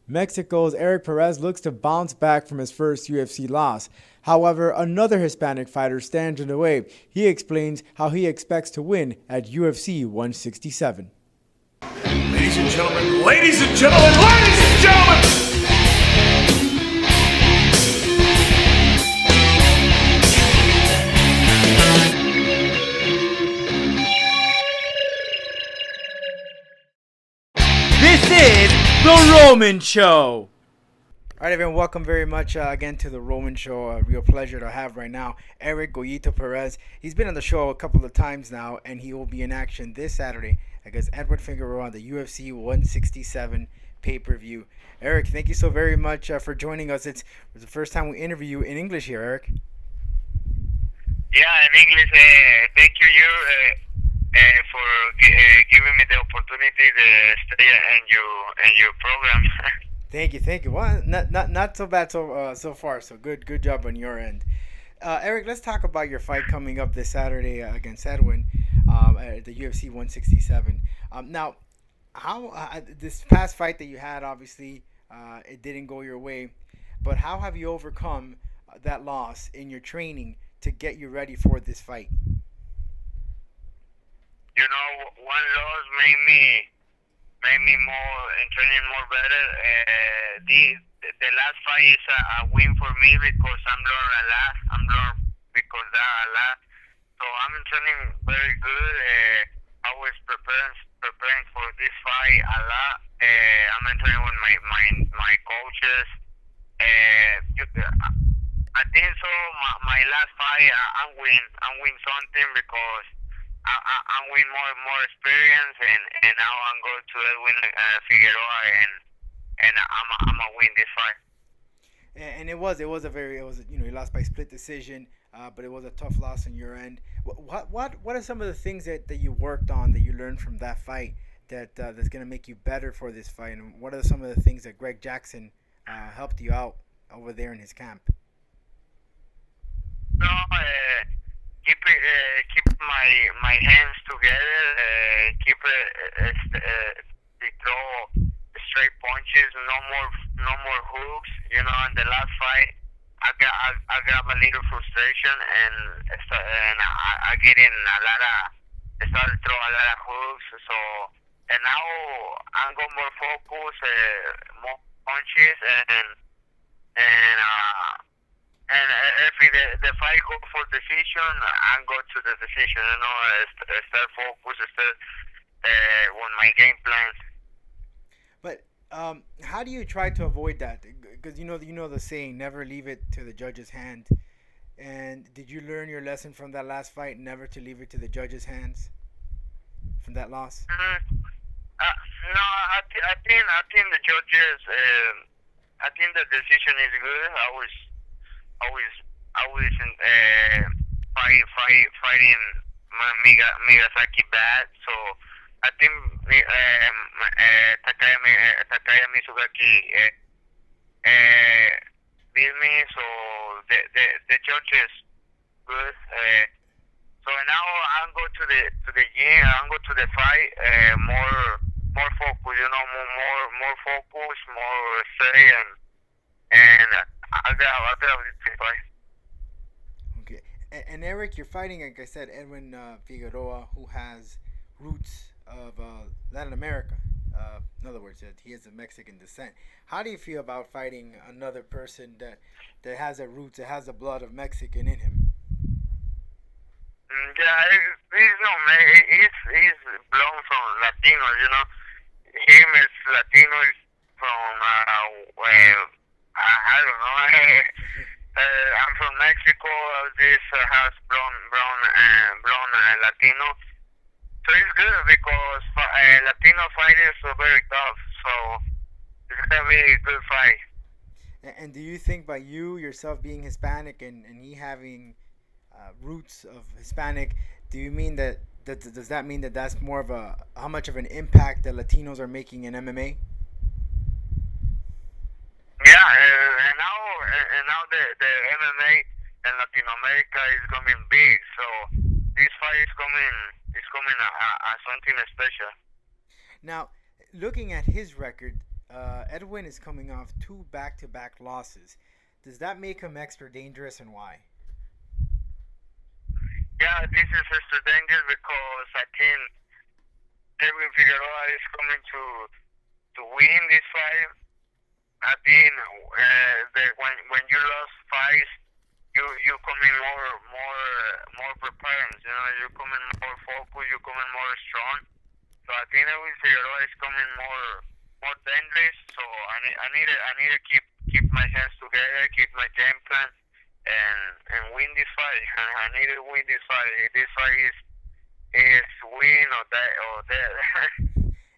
Mexico's Erik Perez looks to bounce back from his first UFC loss. However, another Hispanic fighter stands in the way. He explains how he expects to win at UFC 167. Ladies and gentlemen, ladies and gentlemen, ladies and gentlemen! This is The Roman Show. All right, everyone, welcome very much again to The Roman Show. A real pleasure to have right now Erik Goyito Perez. He's been on the show a couple of times now, and he will be in action this Saturday against Edwin Figueroa on the UFC 167 pay-per-view. Erik, thank you so very much for joining us. It's the first time we interview you in English here, Erik. Yeah, in English. Thank you for giving me the opportunity to stay in your program. Thank you. Well, not so bad so far. So good job on your end. Erik, let's talk about your fight coming up this Saturday against Edwin at the UFC 167. Now, how this past fight that you had, obviously, it didn't go your way, but how have you overcome that loss in your training to get you ready for this fight? You know, one loss made me more and training more better. The last fight is a win for me because I'm learning a lot. I'm learning because that a lot. So I'm training very good. I was preparing for this fight a lot. I'm training with my coaches. I think so. My last fight, I win something because I win more experience, and now I'm going to Edwin Figueroa, and I'm a win this fight. And it was you lost by split decision, but it was a tough loss on your end. What are some of the things that you worked on that you learned from that fight that's gonna make you better for this fight? And what are some of the things that Greg Jackson helped you out over there in his camp? No, keep my hands together. Keep throw straight punches. No more hooks. You know, in the last fight, I got a little frustration, and I get in a lot of. I started to throw a lot of hooks. So, and now I'm going more focus, more punches, and if the fight go for decision, I go to the decision. You know, start focus, start on my game plan. But how do you try to avoid that? Because you know the saying, never leave it to the judge's hand. And did you learn your lesson from that last fight, never to leave it to the judge's hands from that loss? No, I think the judges. I think the decision is good. I was fighting Miyazaki bad, so I think Takaya Mizugaki beat me, so the judges good. So now I'm go to the gym. I'm go to the fight. More focus, you know, more focus, more stay, and I'll get this fight. Okay. And Erik, you're fighting, like I said, Edwin Figueroa, who has roots of Latin America. In other words, he has a Mexican descent. How do you feel about fighting another person that has a roots, that has the blood of Mexican in him? Yeah, he's no man. He's belong from Latino. You know, him is Latino. Is from I don't know. I'm from Mexico. This has brown Latino. So it's good because Latino fighters are very tough. So it's gonna be a good fight. And do you think by you yourself being Hispanic and he having roots of Hispanic, do you mean does that mean that that's more of how much of an impact that Latinos are making in MMA? Yeah, and now the MMA in Latin America is coming big. So this fight is coming as something special. Now, looking at his record, Edwin is coming off 2 back-to-back losses. Does that make him extra dangerous, and why? Yeah, this is extra dangerous because I think Edwin Figueroa is coming to win this fight. I think when you lost fights, you coming more prepared. You know, you coming more focused. You coming more strong. So I think Edwin Figueroa is coming more dangerous. So I need to keep my hands together, keep my game plan, and win this fight. I need to win this fight. This fight is win or dead.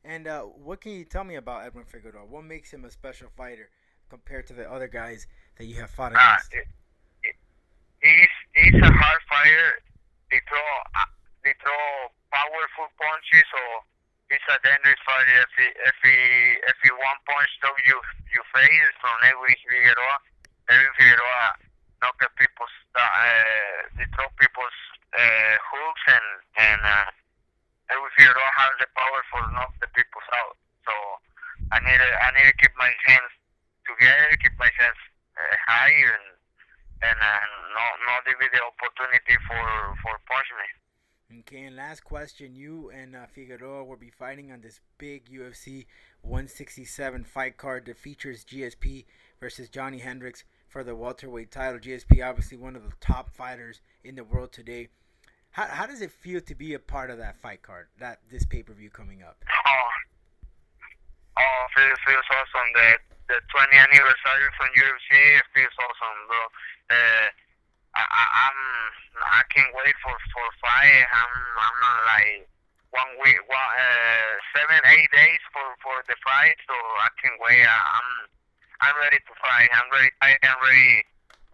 And what can you tell me about Edwin Figueroa? What makes him a special fighter compared to the other guys that you have fought against? He's a hard fighter. They throw powerful punches, so he's a dangerous fighter. If he one punch to you face from Edwin Figueroa knock people's they throw people's hooks and Edwin Figueroa has the power for knock the people out. So I need to keep my hands together, keep my hands high, and not give it the opportunity for punch me. Okay, and last question. You and Figueroa will be fighting on this big UFC 167 fight card that features GSP versus Johnny Hendricks for the welterweight title. GSP, obviously one of the top fighters in the world today. How does it feel to be a part of that fight card, this pay-per-view coming up? Feels awesome. The 20th anniversary from UFC, it feels awesome, bro. I can't wait for fight. I'm not like 1 week, 7-8 days for the fight, so I can't wait. I'm ready to fight. I'm ready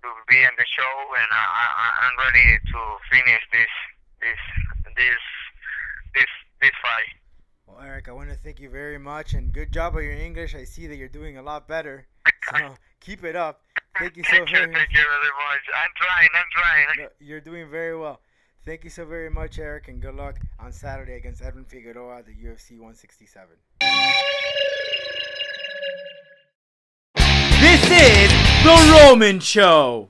to be in the show, and I'm ready to finish this fight. Well, Erik, I want to thank you very much, and good job on your English. I see that you're doing a lot better, so keep it up. Thank you so very much. Thank you very much. I'm trying. No, you're doing very well. Thank you so very much, Erik, and good luck on Saturday against Edwin Figueroa at the UFC 167. This is The Roman Show.